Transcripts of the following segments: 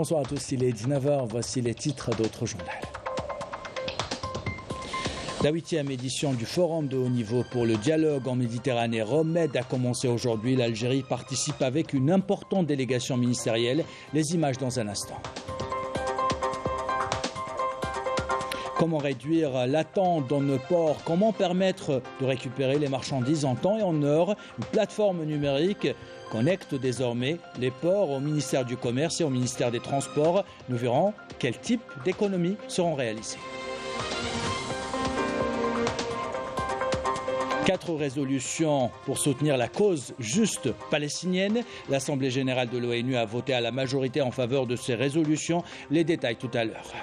Bonsoir à tous, il est 19h, voici les titres d'autres journaux. La 8e édition du Forum de haut niveau pour le dialogue en Méditerranée Romed a commencé aujourd'hui. L'Algérie participe avec une importante délégation ministérielle. Les images dans un instant. Comment réduire l'attente dans nos ports? Comment permettre de récupérer les marchandises en temps et en heure? Une plateforme numérique connecte désormais les ports au ministère du Commerce et au ministère des Transports. Nous verrons quel type d'économies seront réalisées. 4 résolutions pour soutenir la cause juste palestinienne. L'Assemblée générale de l'ONU a voté à la majorité en faveur de ces résolutions. Les détails tout à l'heure.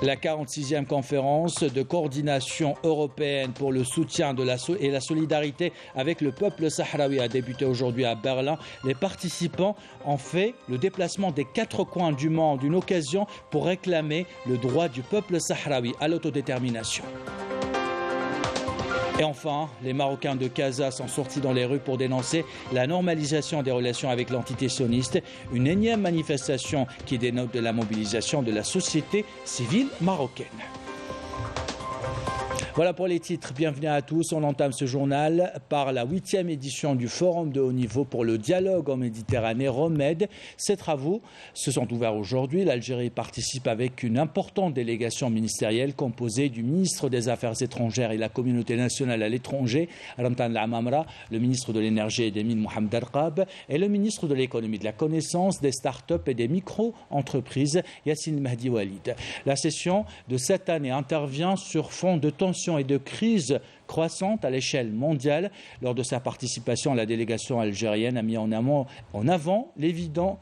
La 46e conférence de coordination européenne pour le soutien et la solidarité avec le peuple sahraoui a débuté aujourd'hui à Berlin. Les participants ont fait le déplacement des 4 coins du monde, une occasion pour réclamer le droit du peuple sahraoui à l'autodétermination. Et enfin, les Marocains de Casa sont sortis dans les rues pour dénoncer la normalisation des relations avec l'entité sioniste, une énième manifestation qui dénote de la mobilisation de la société civile marocaine. Voilà pour les titres. Bienvenue à tous. On entame ce journal par la 8e édition du Forum de haut niveau pour le dialogue en Méditerranée Romed. Ces travaux se sont ouverts aujourd'hui. L'Algérie participe avec une importante délégation ministérielle composée du ministre des Affaires étrangères et la communauté nationale à l'étranger, Ramtan Lamamra, le ministre de l'Énergie et des Mines, Mohamed Arqab, et le ministre de l'Économie, de la Connaissance, des start-up et des micro-entreprises, Yassine Mahdi Walid. La session de cette année intervient sur fond de tensions et de crise croissante à l'échelle mondiale. Lors de sa participation, la délégation algérienne a mis en avant l'évidence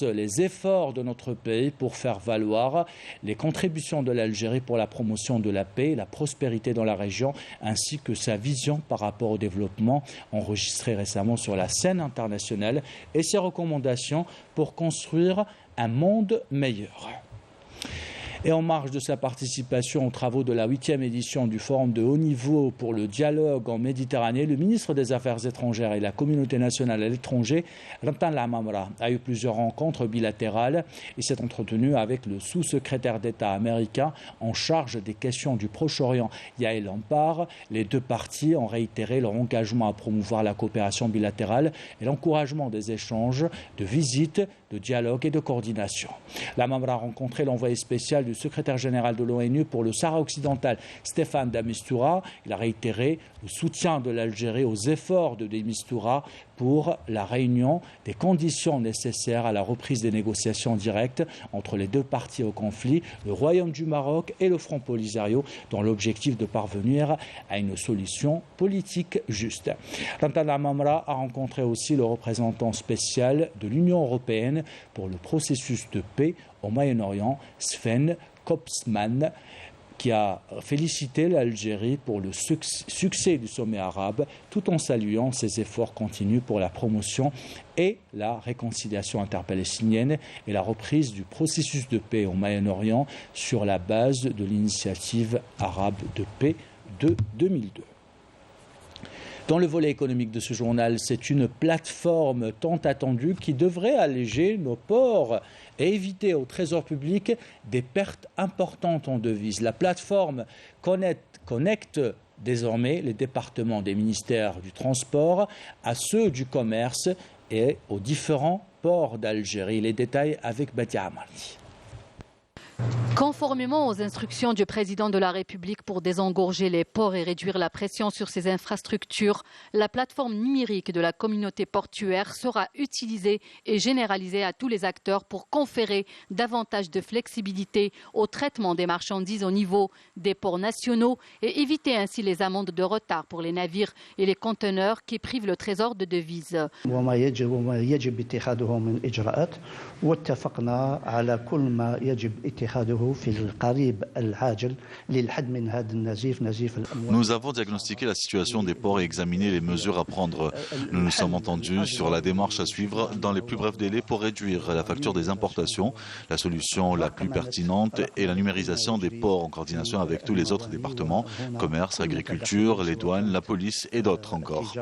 les efforts de notre pays pour faire valoir les contributions de l'Algérie pour la promotion de la paix et la prospérité dans la région, ainsi que sa vision par rapport au développement enregistré récemment sur la scène internationale et ses recommandations pour construire un monde meilleur. Et en marge de sa participation aux travaux de la 8e édition du Forum de haut niveau pour le dialogue en Méditerranée, le ministre des Affaires étrangères et la communauté nationale à l'étranger, Ramtan Lamamra, a eu plusieurs rencontres bilatérales et s'est entretenu avec le sous-secrétaire d'État américain en charge des questions du Proche-Orient, Yael Ampar. Les deux parties ont réitéré leur engagement à promouvoir la coopération bilatérale et l'encouragement des échanges, de visites, de dialogue et de coordination. Lamamra a rencontré l'envoyé spécial du secrétaire général de l'ONU pour le Sahara occidental, Stéphane de Mistura. Il a réitéré le soutien de l'Algérie aux efforts de Mistura pour la réunion des conditions nécessaires à la reprise des négociations directes entre les deux parties au conflit, le Royaume du Maroc et le Front Polisario, dans l'objectif de parvenir à une solution politique juste. Ramtan Lamamra a rencontré aussi le représentant spécial de l'Union européenne pour le processus de paix au Moyen-Orient, Sven Kopsman, qui a félicité l'Algérie pour le succès du sommet arabe, tout en saluant ses efforts continus pour la promotion et la réconciliation interpalestinienne et la reprise du processus de paix au Moyen-Orient sur la base de l'initiative arabe de paix de 2002. Dans le volet économique de ce journal, c'est une plateforme tant attendue qui devrait alléger nos ports et éviter au trésor public des pertes importantes en devises. La plateforme connecte désormais les départements des ministères du transport à ceux du commerce et aux différents ports d'Algérie. Les détails avec Batia Amarni. Conformément aux instructions du président de la République pour désengorger les ports et réduire la pression sur ces infrastructures, la plateforme numérique de la communauté portuaire sera utilisée et généralisée à tous les acteurs pour conférer davantage de flexibilité au traitement des marchandises au niveau des ports nationaux et éviter ainsi les amendes de retard pour les navires et les conteneurs qui privent le trésor de devises. واتفقنا على كل ما يجب اتخاذه Nous avons diagnostiqué la situation des ports et examiné les mesures à prendre. Nous nous sommes entendus sur la démarche à suivre dans les plus brefs délais pour réduire la facture des importations. La solution la plus pertinente est la numérisation des ports en coordination avec tous les autres départements, commerce, agriculture, les douanes, la police et d'autres encore.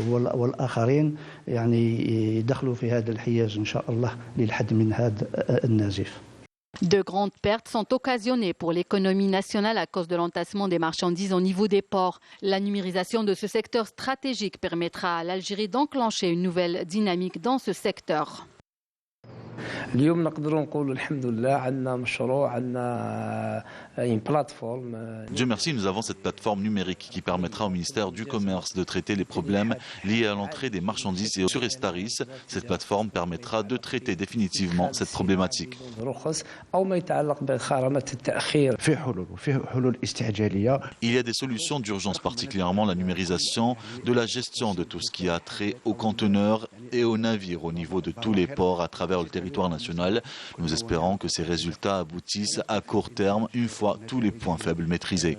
والآخرين يعني يدخلوا في هذا الحيز إن شاء الله للحد من هذا النزيف. De grandes pertes sont occasionnées pour l'économie nationale à cause de l'entassement des marchandises au niveau des ports. La numérisation de ce secteur stratégique permettra à l'Algérie d'enclencher une nouvelle dynamique dans ce secteur. اليوم نقدروا نقولوا الحمد لله عندنا مشروع عندنا une plateforme. Dieu merci, nous avons cette plateforme numérique qui permettra au ministère du Commerce de traiter les problèmes liés à l'entrée des marchandises et sur Estaris. Cette plateforme permettra de traiter définitivement cette problématique. Il y a des solutions d'urgence, particulièrement la numérisation de la gestion de tout ce qui a trait aux conteneurs et aux navires au niveau de tous les ports à travers le territoire national. Nous espérons que ces résultats aboutissent à court terme une fois tous les points faibles maîtrisés.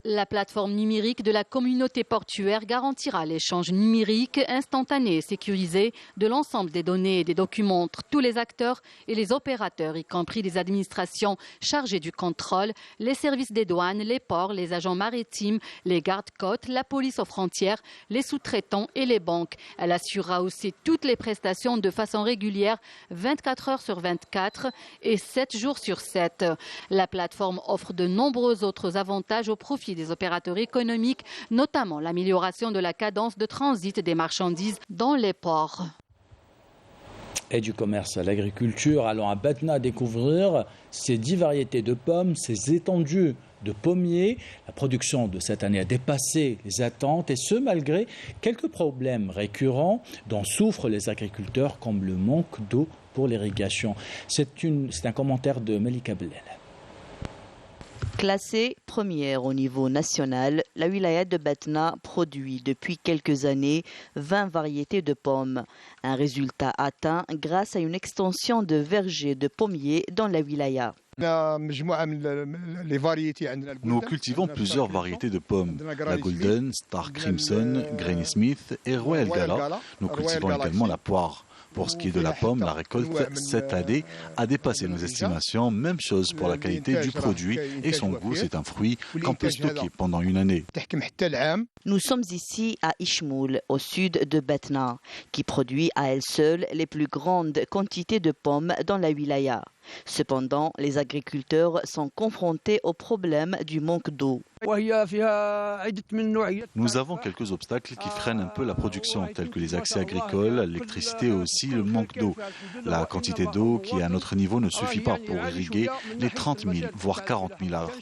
La plateforme numérique de la communauté portuaire garantira l'échange numérique instantané et sécurisé de l'ensemble des données et des documents entre tous les acteurs et les opérateurs, y compris les administrations chargées du contrôle, les services des douanes, les ports, les agents maritimes, les gardes-côtes, la police aux frontières, les sous-traitants et les banques. Elle assurera aussi toutes les prestations de façon régulière, 24 heures sur 24 et 7 jours sur 7. La plateforme offre de nombreux autres avantages au profit des opérateurs économiques, notamment l'amélioration de la cadence de transit des marchandises dans les ports. Et du commerce à l'agriculture, allons à Batna découvrir ces 10 variétés de pommes, ces étendues de pommiers. La production de cette année a dépassé les attentes et ce malgré quelques problèmes récurrents dont souffrent les agriculteurs comme le manque d'eau pour l'irrigation. C'est un commentaire de Melika Bellel. Classée première au niveau national, la wilaya de Batna produit depuis quelques années 20 variétés de pommes. Un résultat atteint grâce à une extension de vergers de pommiers dans la wilaya. Nous cultivons plusieurs variétés de pommes, la Golden, Star Crimson, Granny Smith et Royal Gala. Nous cultivons également la poire. Pour ce qui est de la pomme, la récolte cette année a dépassé nos estimations. Même chose pour la qualité du produit et son goût, c'est un fruit qu'on peut stocker pendant une année. Nous sommes ici à Ishmoul, au sud de Batna, qui produit à elle seule les plus grandes quantités de pommes dans la wilaya. Cependant, les agriculteurs sont confrontés au problème du manque d'eau. Nous avons quelques obstacles qui freinent un peu la production, tels que les accès agricoles, l'électricité et aussi le manque d'eau. La quantité d'eau qui est à notre niveau ne suffit pas pour irriguer les 30 000, voire 40 000 arbres.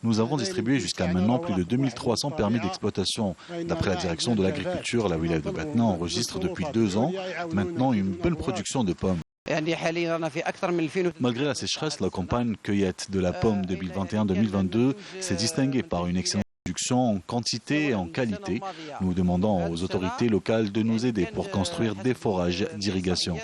Nous avons distribué jusqu'à maintenant plus de 2300 permis d'exploitation. D'après la direction de l'agriculture, la wilaya de Batna enregistre depuis 2 ans maintenant une bonne production de pommes. Malgré la sécheresse, la campagne cueillette de la pomme 2021-2022 s'est distinguée par une excellente production en quantité et en qualité. Nous demandons aux autorités locales de nous aider pour construire des forages d'irrigation.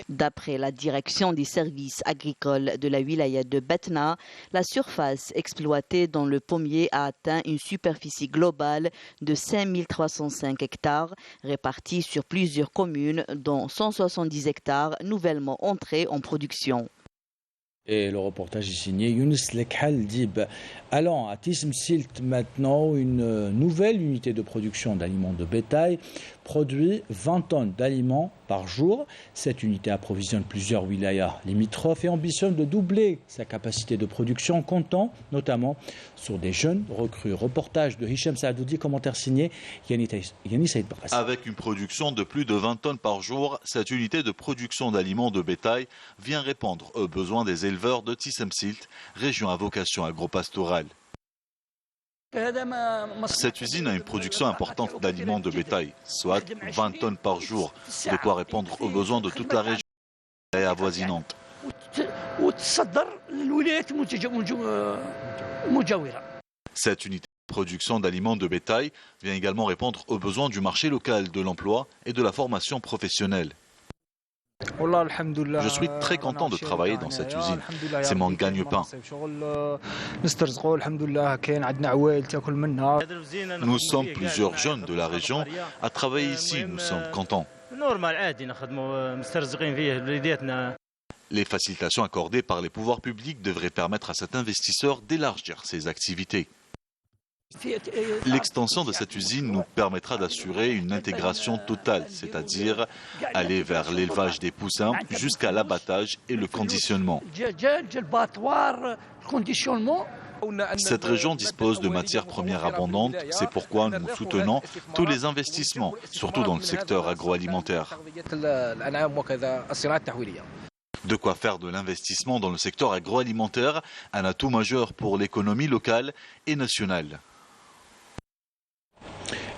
D'après la direction des services agricoles de la wilaya de Batna, la surface exploitée dans le pommier a atteint une superficie globale de 5305 hectares, répartis sur plusieurs communes, dont 170 hectares nouvellement entrés en production. Et le reportage est signé Younes Lekhal Dib. Allons à Tismsilt maintenant, une nouvelle unité de production d'aliments de bétail produit 20 tonnes d'aliments par jour. Cette unité approvisionne plusieurs wilayas limitrophes et ambitionne de doubler sa capacité de production, comptant notamment sur des jeunes recrues. Reportage de Hicham Saadoudi, commentaire signé Yannis Saïd Barras. Avec une production de plus de 20 tonnes par jour, cette unité de production d'aliments de bétail vient répondre aux besoins des éleveurs de Tismsilt, région à vocation agro-pastorale. Cette usine a une production importante d'aliments de bétail, soit 20 tonnes par jour, de quoi répondre aux besoins de toute la région et avoisinante. Cette unité de production d'aliments de bétail vient également répondre aux besoins du marché local, de l'emploi et de la formation professionnelle. Je suis très content de travailler dans cette usine. C'est mon gagne-pain. Nous sommes plusieurs jeunes de la région à travailler ici. Nous sommes contents. Les facilitations accordées par les pouvoirs publics devraient permettre à cet investisseur d'élargir ses activités. L'extension de cette usine nous permettra d'assurer une intégration totale, c'est-à-dire aller vers l'élevage des poussins jusqu'à l'abattage et le conditionnement. Cette région dispose de matières premières abondantes, c'est pourquoi nous soutenons tous les investissements, surtout dans le secteur agroalimentaire. De quoi faire de l'investissement dans le secteur agroalimentaire un atout majeur pour l'économie locale et nationale.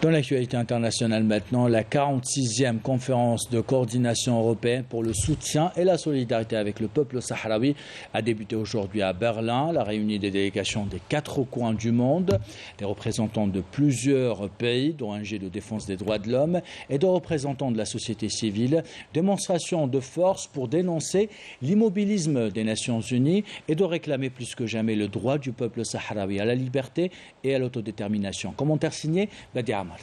Dans l'actualité internationale maintenant, la 46e conférence de coordination européenne pour le soutien et la solidarité avec le peuple sahraoui a débuté aujourd'hui à Berlin. Elle a réuni des délégations des 4 coins du monde, des représentants de plusieurs pays, dont ONG de défense des droits de l'homme, et de représentants de la société civile. Démonstration de force pour dénoncer l'immobilisme des Nations Unies et de réclamer plus que jamais le droit du peuple sahraoui à la liberté et à l'autodétermination. Commentaire signé Badia Amarti.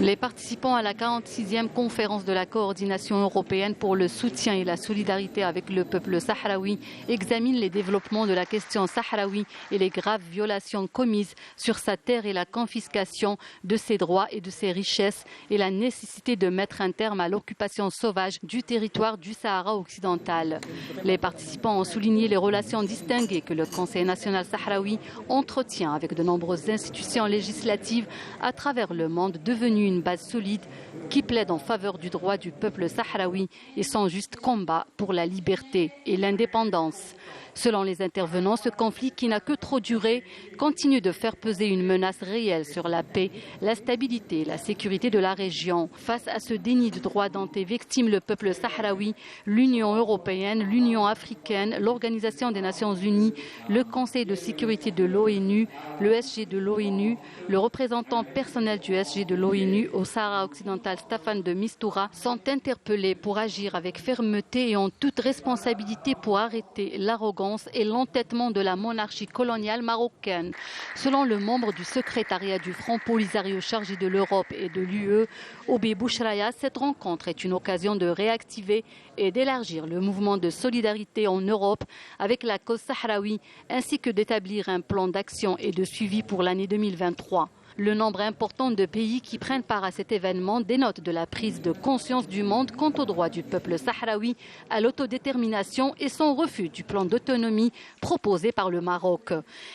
Les participants à la 46e conférence de la coordination européenne pour le soutien et la solidarité avec le peuple sahraoui examinent les développements de la question sahraoui et les graves violations commises sur sa terre et la confiscation de ses droits et de ses richesses et la nécessité de mettre un terme à l'occupation sauvage du territoire du Sahara occidental. Les participants ont souligné les relations distinguées que le Conseil national sahraoui entretient avec de nombreuses institutions législatives à travers le monde, devenu une base solide qui plaide en faveur du droit du peuple sahraoui et son juste combat pour la liberté et l'indépendance. Selon les intervenants, ce conflit qui n'a que trop duré continue de faire peser une menace réelle sur la paix, la stabilité et la sécurité de la région. Face à ce déni de droits dont est victime le peuple sahraoui, l'Union européenne, l'Union africaine, l'Organisation des Nations unies, le Conseil de sécurité de l'ONU, le SG de l'ONU, le représentant personnel du SG de l'ONU au Sahara occidental, Staffan de Mistura, sont interpellés pour agir avec fermeté et en toute responsabilité pour arrêter l'arrogance et l'entêtement de la monarchie coloniale marocaine. Selon le membre du secrétariat du Front Polisario chargé de l'Europe et de l'UE, Obi Bouchraya, cette rencontre est une occasion de réactiver et d'élargir le mouvement de solidarité en Europe avec la cause sahraoui, ainsi que d'établir un plan d'action et de suivi pour l'année 2023. Le nombre important de pays qui prennent part à cet événement dénote de la prise de conscience du monde quant au droit du peuple sahraoui à l'autodétermination et son refus du plan d'autonomie proposé par le Maroc.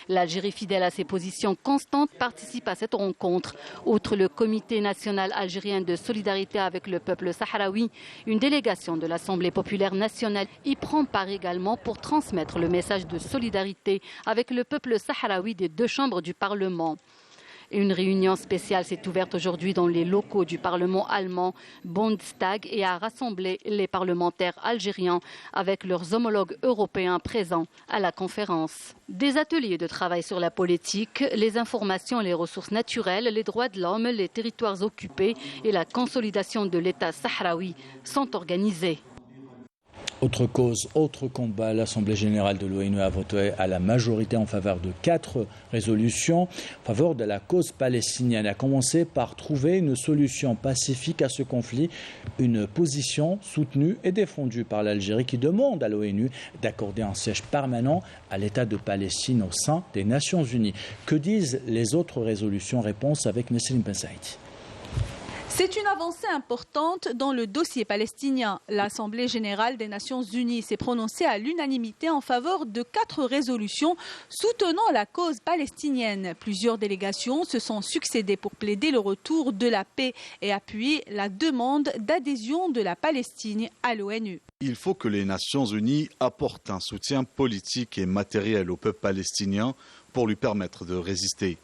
L'Algérie, fidèle à ses positions constantes, participe à cette rencontre. Outre le Comité national algérien de solidarité avec le peuple sahraoui, une délégation de l'Assemblée populaire nationale y prend part également pour transmettre le message de solidarité avec le peuple sahraoui des 2 chambres du Parlement. Une réunion spéciale s'est ouverte aujourd'hui dans les locaux du Parlement allemand Bundestag et a rassemblé les parlementaires algériens avec leurs homologues européens présents à la conférence. Des ateliers de travail sur la politique, les informations et les ressources naturelles, les droits de l'homme, les territoires occupés et la consolidation de l'État sahraoui sont organisés. Autre cause, autre combat, l'Assemblée générale de l'ONU a voté à la majorité en faveur de 4 résolutions en faveur de la cause palestinienne. Elle a commencé par trouver une solution pacifique à ce conflit, une position soutenue et défendue par l'Algérie qui demande à l'ONU d'accorder un siège permanent à l'État de Palestine au sein des Nations Unies. Que disent les autres résolutions? Réponse avec Nesrine Ben Saïd. C'est une avancée importante dans le dossier palestinien. L'Assemblée générale des Nations unies s'est prononcée à l'unanimité en faveur de 4 résolutions soutenant la cause palestinienne. Plusieurs délégations se sont succédées pour plaider le retour de la paix et appuyer la demande d'adhésion de la Palestine à l'ONU. Il faut que les Nations unies apportent un soutien politique et matériel au peuple palestinien pour lui permettre de résister.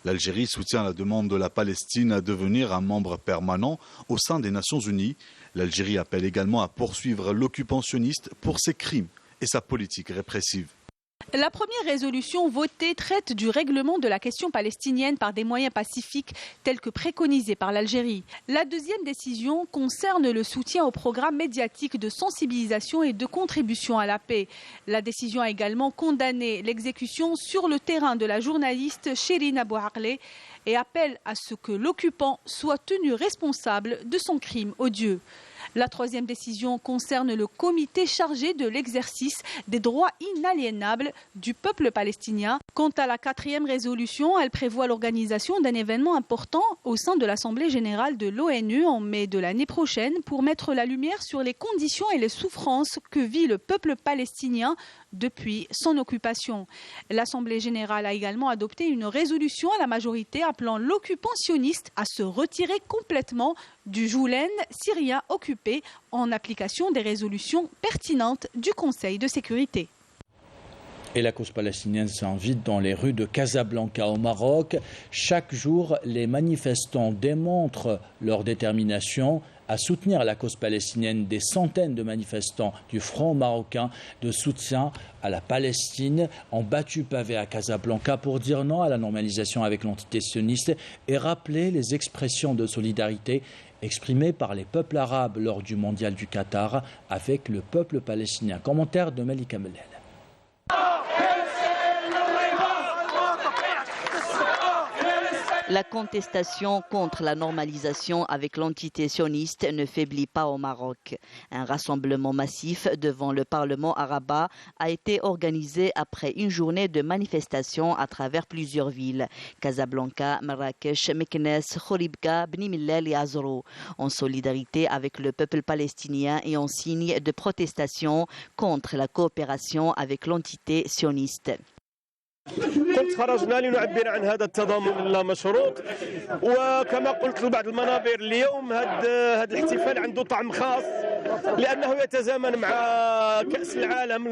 L'Algérie soutient la demande de la Palestine à devenir un membre permanent au sein des Nations unies. L'Algérie appelle également à poursuivre l'occupationniste pour ses crimes et sa politique répressive. La première résolution votée traite du règlement de la question palestinienne par des moyens pacifiques tels que préconisés par l'Algérie. La deuxième décision concerne le soutien au programme médiatique de sensibilisation et de contribution à la paix. La décision a également condamné l'exécution sur le terrain de la journaliste Shirin Abu Akleh et appelle à ce que l'occupant soit tenu responsable de son crime odieux. La troisième décision concerne le comité chargé de l'exercice des droits inaliénables du peuple palestinien. Quant à la quatrième résolution, elle prévoit l'organisation d'un événement important au sein de l'Assemblée générale de l'ONU en mai de l'année prochaine pour mettre la lumière sur les conditions et les souffrances que vit le peuple palestinien depuis son occupation. L'Assemblée générale a également adopté une résolution à la majorité appelant l'occupant sioniste à se retirer complètement du Joulen syrien occupé en application des résolutions pertinentes du Conseil de sécurité. Et la cause palestinienne s'invite dans les rues de Casablanca au Maroc. Chaque jour, les manifestants démontrent leur détermination à soutenir la cause palestinienne. Des centaines de manifestants du Front marocain de soutien à la Palestine ont battu pavé à Casablanca pour dire non à la normalisation avec l'entité sioniste et rappeler les expressions de solidarité exprimées par les peuples arabes lors du mondial du Qatar avec le peuple palestinien. Commentaire de Malika Mellel. La contestation contre la normalisation avec l'entité sioniste ne faiblit pas au Maroc. Un rassemblement massif devant le Parlement arabe a été organisé après une journée de manifestations à travers plusieurs villes. Casablanca, Marrakech, Meknès, Khouribga, Bni Mellel et Azrou. En solidarité avec le peuple palestinien et en signe de protestation contre la coopération avec l'entité sioniste. قلت خرجنا لنعبر عن هذا التضامن اللامشروط وكما قلت لبعض المنابر اليوم هذا الاحتفال عنده طعم خاص لأنه يتزامن مع كأس العالم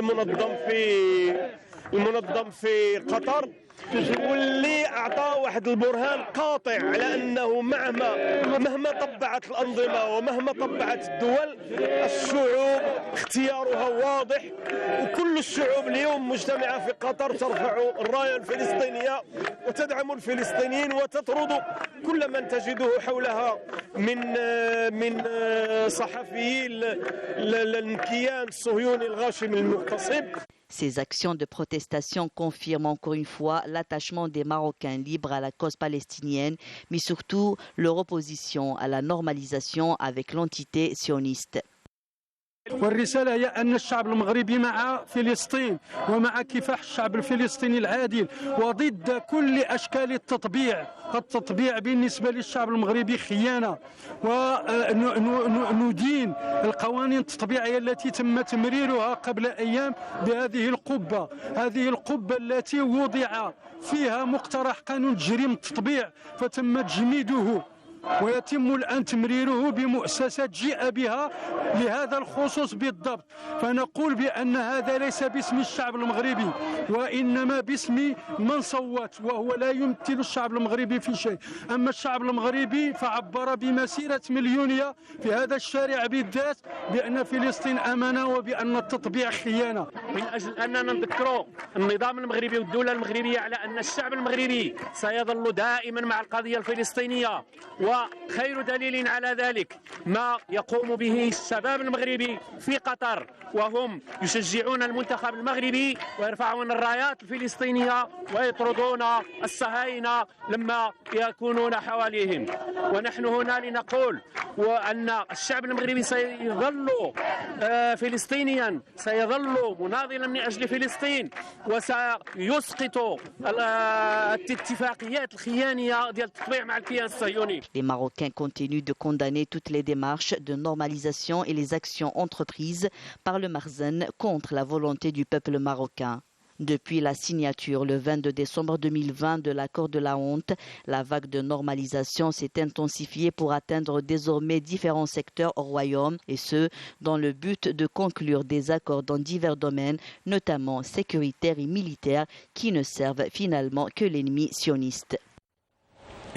المنظم في قطر واللي أعطى واحد البرهان قاطع على أنه مهما طبعت الأنظمة ومهما طبعت الدول الشعوب اختيارها واضح وكل الشعوب اليوم مجتمعة في قطر ترفع الراية الفلسطينية وتدعم الفلسطينيين وتطرد كل من تجده حولها من صحفيي الكيان الصهيوني الغاشم المغتصب. Ces actions de protestation confirment encore une fois l'attachement des Marocains libres à la cause palestinienne, mais surtout leur opposition à la normalisation avec l'entité sioniste. والرسالة هي أن الشعب المغربي مع فلسطين ومع كفاح الشعب الفلسطيني العادل وضد كل أشكال التطبيع بالنسبة للشعب المغربي خيانة وندين القوانين التطبيعية التي تم تمريرها قبل أيام بهذه القبة التي وضع فيها مقترح قانون تجريم التطبيع فتم تجميده ويتم الآن تمريره بمؤسسات جيء بها لهذا الخصوص بالضبط. فنقول بأن هذا ليس باسم الشعب المغربي وإنما باسم من صوت وهو لا يمثل الشعب المغربي في شيء. أما الشعب المغربي فعبر بمسيرة مليونية في هذا الشارع بالذات بأن فلسطين أمانة وبأن التطبيع خيانة. من أجل أننا نذكر النظام المغربي والدولة المغربية على أن الشعب المغربي سيظل دائما مع القضية الفلسطينية وخير دليل على ذلك ما يقوم به الشباب المغربي في قطر وهم يشجعون المنتخب المغربي ويرفعون الرايات الفلسطينية ويطردون الصهاينة لما يكونون حواليهم. ونحن هنا لنقول وأن الشعب المغربي سيظل فلسطينيا سيظل مناضلا من أجل فلسطين وسيسقط الاتفاقيات الخيانية ديال التطبيع مع الكيان الصهيوني. Les Marocains continuent de condamner toutes les démarches de normalisation et les actions entreprises par le Marzen contre la volonté du peuple marocain. Depuis la signature le 22 décembre 2020 de l'accord de la honte, la vague de normalisation s'est intensifiée pour atteindre désormais différents secteurs au royaume et ce, dans le but de conclure des accords dans divers domaines, notamment sécuritaires et militaires, qui ne servent finalement que l'ennemi sioniste.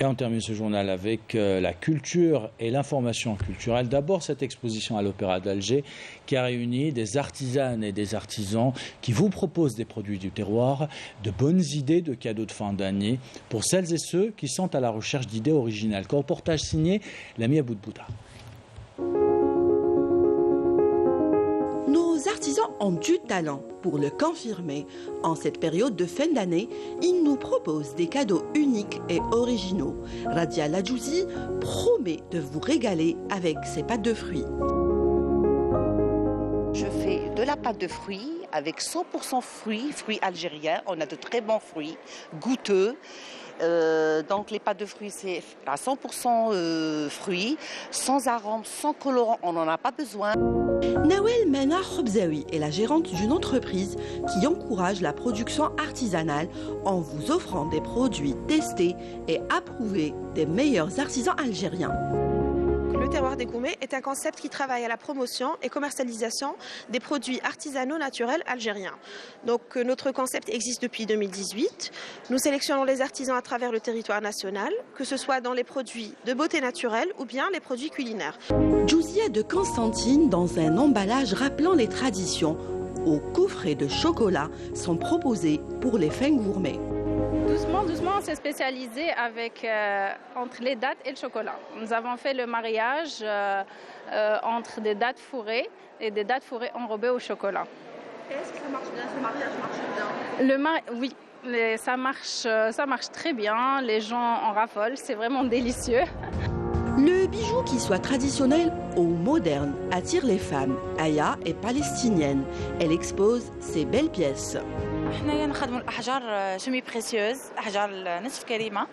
Et on termine ce journal avec la culture et l'information culturelle. D'abord, cette exposition à l'Opéra d'Alger qui a réuni des artisanes et des artisans qui vous proposent des produits du terroir, de bonnes idées de cadeaux de fin d'année pour celles et ceux qui sont à la recherche d'idées originales. Reportage signé Lamia Boudbouda. Nos artisans ont du talent pour le confirmer. En cette période de fin d'année, ils nous proposent des cadeaux uniques et originaux. Radia Ladjouzi promet de vous régaler avec ses pâtes de fruits. Je fais de la pâte de fruits avec 100% fruits algériens. On a de très bons fruits, goûteux. Donc les pâtes de fruits, c'est à 100% fruits, sans arômes, sans colorants, on n'en a pas besoin. Nawel Mena Khobzaoui est la gérante d'une entreprise qui encourage la production artisanale en vous offrant des produits testés et approuvés des meilleurs artisans algériens. Le terroir des gourmets est un concept qui travaille à la promotion et commercialisation des produits artisanaux naturels algériens. Donc notre concept existe depuis 2018. Nous sélectionnons les artisans à travers le territoire national, que ce soit dans les produits de beauté naturelle ou bien les produits culinaires. Djouzia de Constantine dans un emballage rappelant les traditions. Aux coffrets de chocolat sont proposés pour les fins gourmets. Doucement, on s'est spécialisé entre les dattes et le chocolat. Nous avons fait le mariage entre des dattes fourrées et des dattes fourrées enrobées au chocolat. Est-ce que ça marche bien? Ce mariage marche bien? Oui, ça marche très bien. Les gens en raffolent, c'est vraiment délicieux. Le bijou, qui soit traditionnel ou moderne, attire les femmes. Aya est palestinienne. Elle expose ses belles pièces. احنا نخدموا الاحجار سيمي بريسيوز احجار نصف كريمه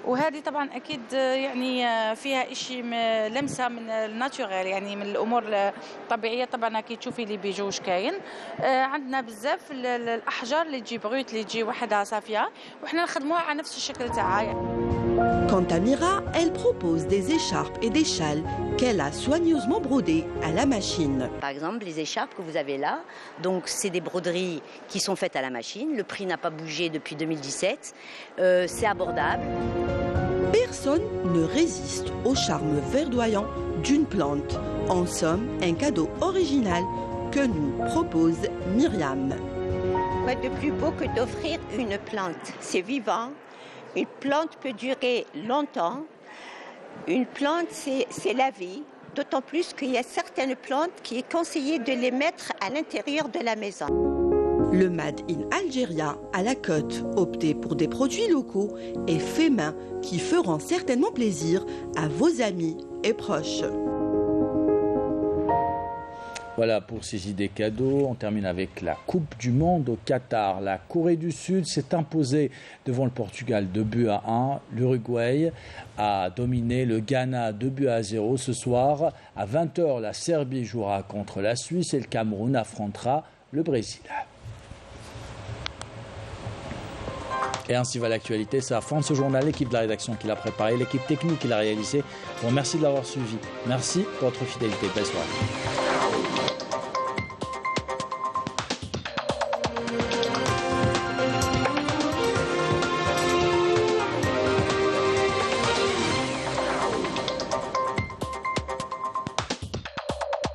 وهذه طبعا اكيد يعني فيها شيء لمسه من الناتورال يعني من الامور الطبيعيه طبعا اكيد تشوفي لي بيجو واش كاين عندنا بزاف الاحجار اللي تجي بغوت اللي تجي وحدها صافيه وحنا نخدموها على نفس الشكل تاعها. Quant à Mira, elle propose des écharpes et des châles qu'elle a soigneusement brodés à la machine. Par exemple, les écharpes que vous avez là, donc c'est des broderies qui sont faites à la machine. Le prix n'a pas bougé depuis 2017. C'est abordable. Personne ne résiste au charme verdoyant d'une plante. En somme, un cadeau original que nous propose Myriam. Quoi de plus beau que d'offrir une plante? C'est vivant. Une plante peut durer longtemps. Une plante, c'est la vie. D'autant plus qu'il y a certaines plantes qui est conseillé de les mettre à l'intérieur de la maison. Le Made in Algeria à la côte, optez pour des produits locaux et faits main qui feront certainement plaisir à vos amis et proches. Voilà pour ces idées cadeaux. On termine avec la Coupe du Monde au Qatar. La Corée du Sud s'est imposée devant le Portugal 2-1. L'Uruguay a dominé le Ghana 2-0. Ce soir, à 20h, la Serbie jouera contre la Suisse et le Cameroun affrontera le Brésil. Et ainsi va l'actualité. C'est la fin de ce journal. L'équipe de la rédaction qui l'a préparé, l'équipe technique qui l'a réalisé. Bon, merci de l'avoir suivi. Merci pour votre fidélité. Belle soirée.